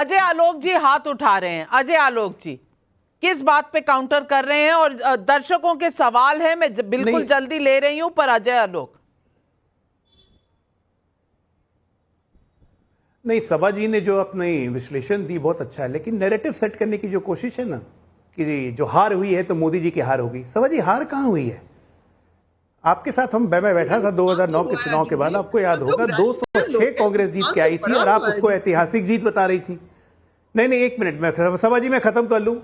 अजय आलोक जी हाथ उठा रहे हैं। अजय आलोक जी किस बात पे काउंटर कर रहे हैं? और दर्शकों के सवाल है, मैं बिल्कुल जल्दी ले रही हूं, पर अजय आलोक। नहीं, सभा जी ने जो अपनी विश्लेषण दी बहुत अच्छा है, लेकिन नैरेटिव सेट करने की जो कोशिश है ना कि जो हार हुई है तो मोदी जी की हार होगी। सभा जी, हार कहां हुई है? आपके साथ मैं बैठा था 2009 के चुनाव के बाद, आपको याद होगा 206 कांग्रेस जीत के आई थी और आप उसको ऐतिहासिक जीत बता रही थी। नहीं, एक मिनट, मैं सभा जी मैं खत्म कर लूं।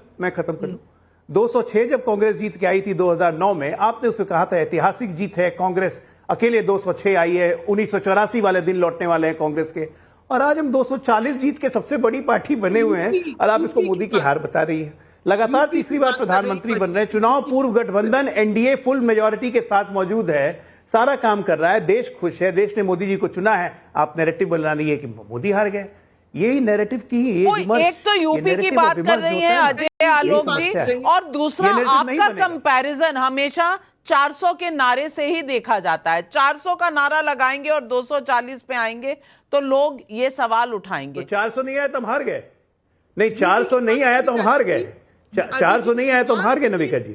206 जब कांग्रेस जीत के आई थी 2009 में, आपने उसे कहा था ऐतिहासिक जीत है, कांग्रेस अकेले 206 आई है, 1984 वाले दिन लौटने वाले हैं कांग्रेस के, और आज हम 240 जीत के सबसे बड़ी पार्टी बने हुए हैं और आप इसको मोदी की हार बता रही है। लगातार तीसरी बार प्रधानमंत्री बन रहे हैं, चुनाव पूर्व गठबंधन एनडीए फुल मेजॉरिटी के साथ मौजूद है, सारा काम कर रहा है, देश खुश है, देश ने मोदी जी को चुना है। आप नैरेटिव बना रही है कि मोदी हार गए। यही नैरेटिव की एक तो यूपी की बात कर रही हैं अजय आलोक जी, और दूसरा आपका कंपैरिजन हमेशा 400 के नारे से ही देखा जाता है। 400 का नारा लगाएंगे और 240 पे आएंगे तो लोग ये सवाल उठाएंगे। तो 400 नहीं आया तो हम हार गए। नहीं, 400 नहीं आया तो हम हार गए। 400 नहीं आया तो हम हार गए। नविका जी,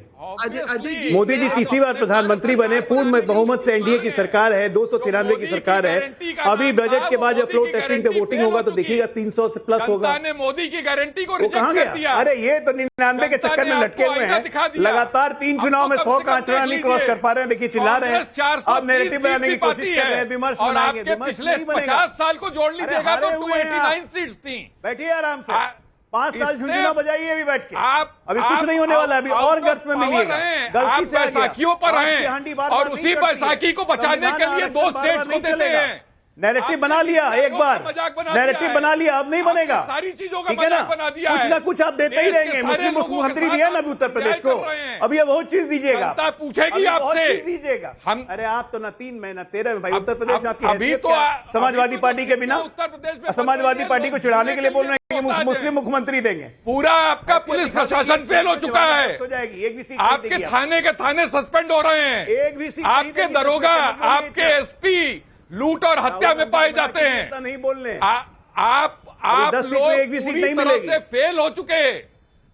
मोदी जी तीसरी बार प्रधानमंत्री बने, पूर्ण बहुमत से एनडीए की सरकार है, 293 की सरकार है। अभी बजट के बाद जब फ्लोर टेस्टिंग पे वोटिंग होगा तो देखिएगा 300 से प्लस होगा। मोदी की गारंटी को कहां गया? अरे ये तो 99 के चक्कर में लटके हुए हैं। लगातार 3 चुनाव में 100 का आंकड़ा नहीं क्रॉस कर पा रहे हैं। देखिए, चिल्ला रहे हैं, अब नैरेटिव बनाने की कोशिश कर रहे हैं, विमर्श बनाएंगे। पिछले 50 साल को जोड़ लीजिएगा तो 289 सीट्स थी। बैठिए आराम से, 5 साल झुंझुना बजाइए अभी बैठ के। अभी कुछ नहीं होने वाला है, अभी और गर्त में मिलिएगा। गलती से बैसाखियों पर हैं और उसी बैसाखी को बचाने के लिए 2 स्टेट्स को देते हैं। नैरेटिव बना लिया एक बार, नैरेटिव बना लिया, अब नहीं बनेगा। सारी चीजों का मजाक बना दिया, कुछ ना कुछ आप देते ही रहेंगे। मुस्लिम मुख्यमंत्री दिया ना अभी उत्तर प्रदेश को, अब ये बहुत चीज दीजिएगा, पूछेगी आपसे दीजिएगा। अरे आप तो ना 3 में ना 13 में भाई, उत्तर प्रदेश में आपकी अभी तो समाजवादी पार्टी के बिना उत्तर प्रदेश में समाजवादी पार्टी को चिढ़ाने के लिए बोल रहे हैं कि मुस्लिम मुख्यमंत्री देंगे। पूरा आपका पुलिस प्रशासन फेल हो चुका है। हो जाएगी, एक भी सीट आपके थाने के थाने सस्पेंड हो रहे हैं, एक भी सीट आपके दरोगा, आपके एसपी लूट और हत्या में पाए जाते हैं। नहीं बोलने आप लोग पूरी तरह से फेल हो चुके।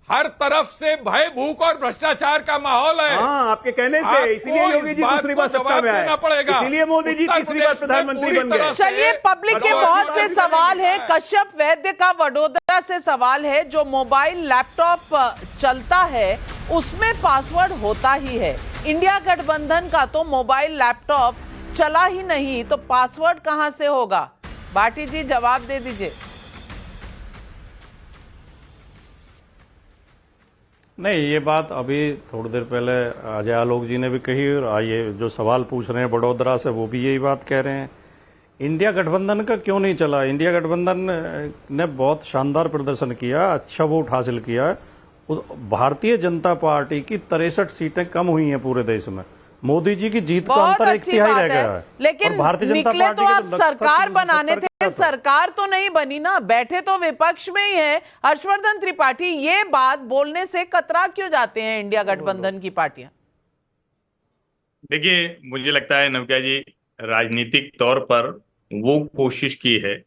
हर तरफ से भय, भूख और भ्रष्टाचार का माहौल है। हाँ, आपके कहने से इसीलिए योगी जी दूसरी बार सत्ता में आए, इसीलिए मोदी जी तीसरी बार प्रधानमंत्री बन गए। चलिए, पब्लिक के बहुत से सवाल हैं। कश्यप वैद्य का वडोदरा से सवाल है, जो मोबाइल लैपटॉप चलता है उसमें पासवर्ड होता ही है। इंडिया गठबंधन का तो मोबाइल लैपटॉप चला ही नहीं, तो पासवर्ड कहां से होगा? भाटी जी जवाब दे दीजिए। नहीं, ये बात अभी थोड़ी देर पहले अजय आलोक जी ने भी कही और ये जो सवाल पूछ रहे हैं वडोदरा से वो भी यही बात कह रहे हैं। इंडिया गठबंधन का क्यों नहीं चला? इंडिया गठबंधन ने बहुत शानदार प्रदर्शन किया, अच्छा वोट हासिल किया। भारतीय जनता पार्टी की 63 सीटें कम हुई हैं पूरे देश में। मोदी जी की जीत का अंतर 1 तिहाई रह गया है। लेकिन भारतीय जनता पार्टी तो आप सरकार बनाने थे, सरकार तो नहीं बनी ना, बैठे तो विपक्ष में ही है। हर्षवर्धन त्रिपाठी, ये बात बोलने से कतरा क्यों जाते हैं इंडिया गठबंधन की पार्टियां? देखिए, मुझे लगता है नविका जी, राजनीतिक तौर पर वो कोशिश की है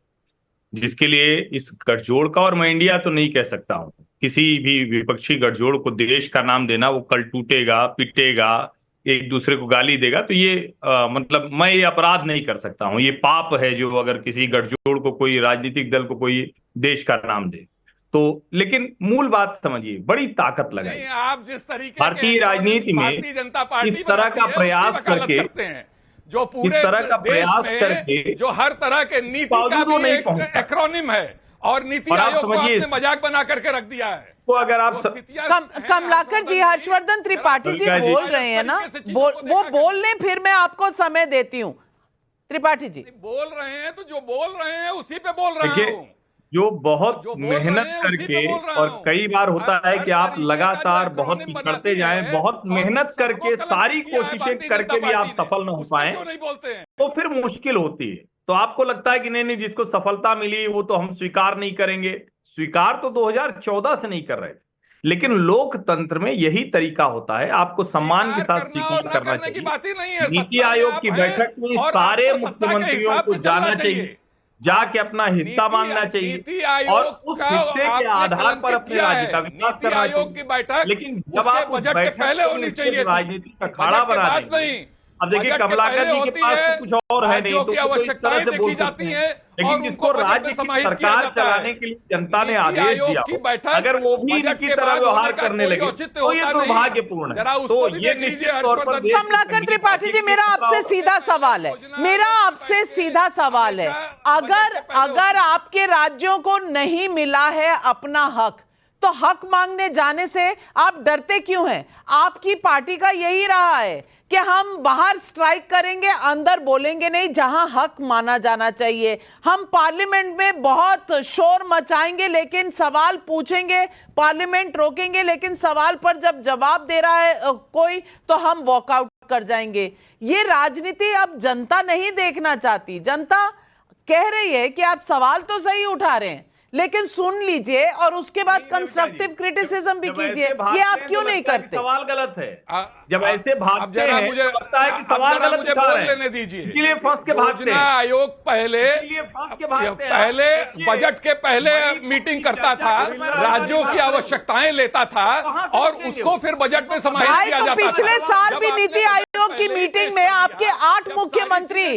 जिसके लिए इस गठजोड़ का, और मैं इंडिया तो नहीं कह सकता हूं, किसी भी विपक्षी गठजोड़ को देश का नाम देना, वो कल टूटेगा, पिटेगा, एक दूसरे को गाली देगा, तो ये मतलब मैं ये अपराध नहीं कर सकता हूं। ये पाप है जो अगर किसी गठजोड़ को, कोई राजनीतिक दल को कोई देश का नाम दे तो। लेकिन मूल बात समझिए, बड़ी ताकत लगाई आप जिस तरीके भारतीय राजनीति में इस तरह का प्रयास करके, जो पूरे इस तरह का प्रयास करके, जो हर तरह के नीति का भी एक एक्रोनिम है और नीति आयोग को आपने मजाक बना करके रख दिया है। तो अगर आप कमलाकर जी, हर्षवर्धन त्रिपाठी जी बोल रहे हैं ना, वो बोलने, फिर मैं आपको समय देती हूँ। त्रिपाठी जी बोल रहे हैं तो जो बोल रहे हैं उसी पे बोल रहा हूँ। जो बहुत मेहनत करके, और कई बार होता है कि आप लगातार बहुत कुछ करते जाएं, बहुत मेहनत करके, सारी कोशिशें करके भी आप सफल न हो पाए तो फिर मुश्किल होती है। तो आपको लगता है कि नहीं, जिसको सफलता मिली वो तो हम स्वीकार नहीं करेंगे। स्वीकार तो 2014 से नहीं कर रहे थे, लेकिन लोकतंत्र में यही तरीका होता है, आपको सम्मान के साथ स्वीकार करना चाहिए। नीति आयोग की बैठक में सारे मुख्यमंत्रियों को जाना चाहिए। जाके अपना हिस्सा मांगना चाहिए और उस हिस्से के आधार पर अपने राज्य का विकास करना चाहिए। लेकिन जब आप बजट के पहले होनी चाहिए राजनीति का अखाड़ा बना देंगे। अब देखिए कमलाकर जी के पास तो कुछ और है नहीं, तो आवश्यकताएं देखी जाती हैं, लेकिन जिसको राज्य की सरकार चलाने के लिए जनता ने आदेश दिया, अगर वो भी इनकी तरह व्यवहार करने लगे तो ये दुर्भाग्यपूर्ण है। तो ये निश्चित तौर पर कमलाकर त्रिपाठी जी, मेरा आपसे सीधा सवाल है, अगर आपके राज्यों को नहीं मिला है अपना हक, तो हक मांगने जाने से आप डरते क्यों हैं? आपकी पार्टी का यही रहा है कि हम बाहर स्ट्राइक करेंगे, अंदर बोलेंगे नहीं, जहां हक माना जाना चाहिए। हम पार्लियामेंट में बहुत शोर मचाएंगे, लेकिन सवाल पूछेंगे, पार्लियामेंट रोकेंगे, लेकिन सवाल पर जब जवाब दे रहा है कोई, तो हम वॉकआउट कर जाएंगे। ये राजनीति अब जनता नहीं देखना चाहती। जनता कह रही है कि आप सवाल तो सही उठा रहे हैं, लेकिन सुन लीजिए और उसके बाद कंस्ट्रक्टिव क्रिटिसिज्म भी कीजिए। ये आप क्यों नहीं करते? सवाल गलत है। जब ऐसे भागते हैं मुझे लगता है कि सवाल गलत मुझे बोल लेने दीजिए। इसलिए फंस के भागते हैं। आयोग पहले बजट के पहले मीटिंग करता था, राज्यों की आवश्यकताएं लेता था और उसको फिर बजट में समाहित किया जाता था। पिछले साल भी नीति आयोग की मीटिंग में आपके 8 मुख्यमंत्री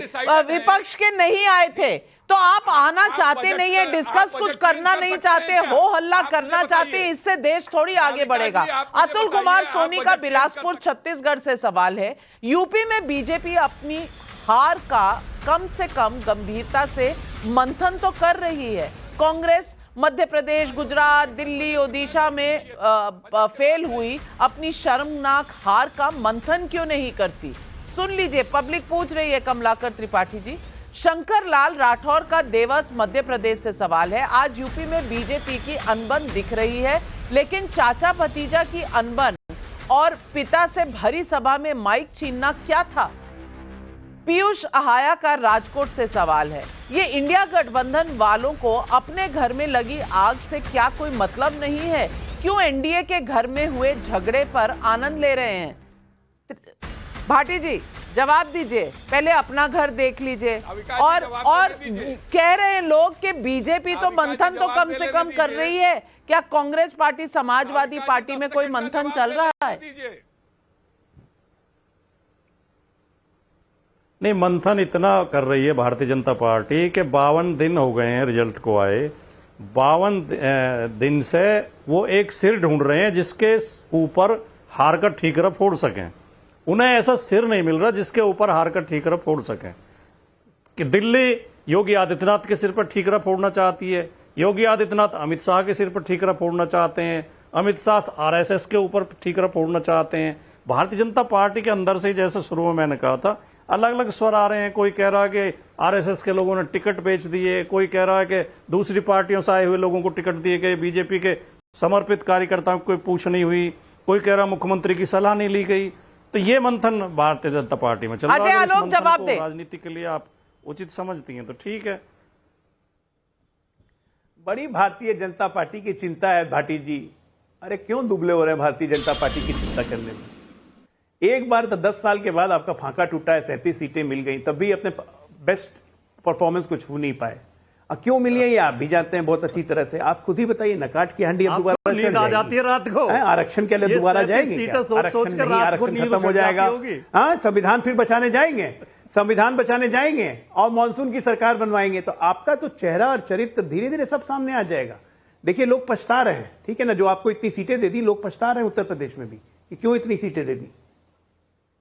विपक्ष के नहीं आए थे, तो आप आना चाहते नहीं है, डिस्कस कुछ करना नहीं चाहते, हो हल्ला करना चाहते हैं, इससे देश थोड़ी आगे बढ़ेगा। अतुल कुमार सोनी का बिलासपुर छत्तीसगढ़ से सवाल है, यूपी में बीजेपी अपनी हार का कम से कम गंभीरता से मंथन तो कर रही है, कांग्रेस मध्य प्रदेश, गुजरात, दिल्ली, ओडिशा में फेल हुई, अपनी शर्मनाक हार का मंथन क्यों नहीं करती? सुन लीजिए, पब्लिक पूछ रही है कमलाकर त्रिपाठी जी। शंकर लाल राठौर का देवस मध्य प्रदेश से सवाल है, आज यूपी में बीजेपी की अनबन दिख रही है, लेकिन चाचा भतीजा की अनबन और पिता से भरी सभा में माइक छीनना क्या था? पीयूष आहाया का राजकोट से सवाल है, ये इंडिया गठबंधन वालों को अपने घर में लगी आग से क्या कोई मतलब नहीं है? क्यों एनडीए के घर में हुए झगड़े पर आनंद ले रहे हैं? भाटी जी जवाब दीजिए, पहले अपना घर देख लीजिए। और कह रहे हैं लोग कि बीजेपी तो मंथन तो कम से कम कर रही है, क्या कांग्रेस पार्टी, समाजवादी पार्टी में कोई मंथन चल रहा है? नहीं, मंथन इतना कर रही है भारतीय जनता पार्टी के 52 दिन हो गए हैं रिजल्ट को आए, 52 दिन से वो एक सिर ढूंढ रहे हैं जिसके ऊपर हार का ठीकरा फोड़ सकें। उन्हें ऐसा सिर नहीं मिल रहा जिसके ऊपर हार का ठीकरा फोड़ सकें। कि दिल्ली योगी आदित्यनाथ के सिर पर ठीकरा फोड़ना चाहती है, योगी आदित्यनाथ अमित शाह के सिर पर ठीकरा फोड़ना चाहते हैं, अमित शाह आरएसएस के ऊपर ठीकरा फोड़ना चाहते हैं। भारतीय जनता पार्टी के अंदर से, जैसे शुरू में मैंने कहा था, अलग अलग स्वर आ रहे हैं। कोई कह रहा है कि आरएसएस के लोगों ने टिकट बेच दिए, कोई कह रहा है कि दूसरी पार्टियों से आए हुए लोगों को टिकट दिए गए, बीजेपी के समर्पित कार्यकर्ताओं को कोई पूछ नहीं हुई, कोई कह रहा मुख्यमंत्री की सलाह नहीं ली गई। तो ये मंथन भारतीय जनता पार्टी में चल रहा है। आलोक जवाब दे। राजनीति के लिए आप उचित समझती हैं तो ठीक है। बड़ी भारतीय जनता पार्टी की चिंता है भाटी जी। अरे क्यों दुबले हो रहे हैं भारतीय जनता पार्टी की चिंता करने में? एक बार तो 10 साल के बाद आपका फांका टूटा है, 37 सीटें मिल गई, तब भी अपने बेस्ट परफॉर्मेंस को छू नहीं पाए। क्यों मिली है ये आप भी जानते हैं बहुत अच्छी तरह से। आप खुद ही बताइए, नकाट की हंडी अब दोबारा नींद आ जाती है रात को, आरक्षण के लिए दोबारा जाएंगे? आरक्षण खत्म हो जाएगा, हाँ संविधान फिर बचाने जाएंगे, संविधान बचाने जाएंगे और मानसून की सरकार बनवाएंगे, तो आपका तो चेहरा और चरित्र धीरे धीरे सब सामने आ जाएगा। देखिए लोग पछता रहे हैं, ठीक है ना, जो आपको इतनी सीटें दे दी, लोग पछता रहे हैं उत्तर प्रदेश में भी कि क्यों इतनी सीटें दे दी।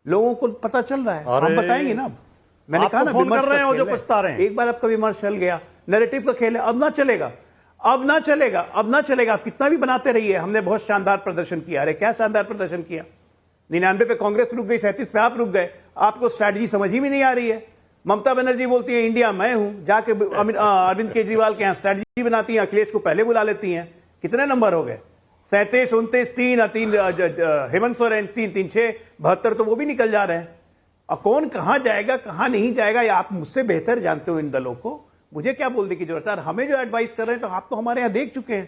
लोगों को पता चल रहा है, हम बताएंगे ना। मैंने कहा ना, कर रहे हैं जो पछता रहे हैं। एक बार आपका विमर्श चल गया, नैरेटिव का खेल है, अब ना चलेगा, अब ना चलेगा, अब ना चलेगा। आप कितना भी बनाते रहिए, हमने बहुत शानदार प्रदर्शन किया। अरे क्या शानदार प्रदर्शन किया? 99 पे कांग्रेस रुक गई, 37 पे आप रुक गए। आपको स्ट्रैटेजी समझ ही में नहीं आ रही है। ममता बनर्जी बोलती है इंडिया मैं हूं, जाके अरविंद केजरीवाल के यहां स्ट्रैटेजी बनाती हैं, अखिलेश को पहले बुला लेती हैं। कितने नंबर हो गए? 37, 29, 3, हेमंत सोरेन 3, 3, 6, 72 तो वो भी निकल जा रहे हैं। और कौन कहां जाएगा कहां नहीं जाएगा, ये आप मुझसे बेहतर जानते हो इन दलों को। मुझे क्या बोलने की जरूरत है? हमें जो एडवाइस कर रहे हैं तो आप तो हमारे यहां देख चुके हैं।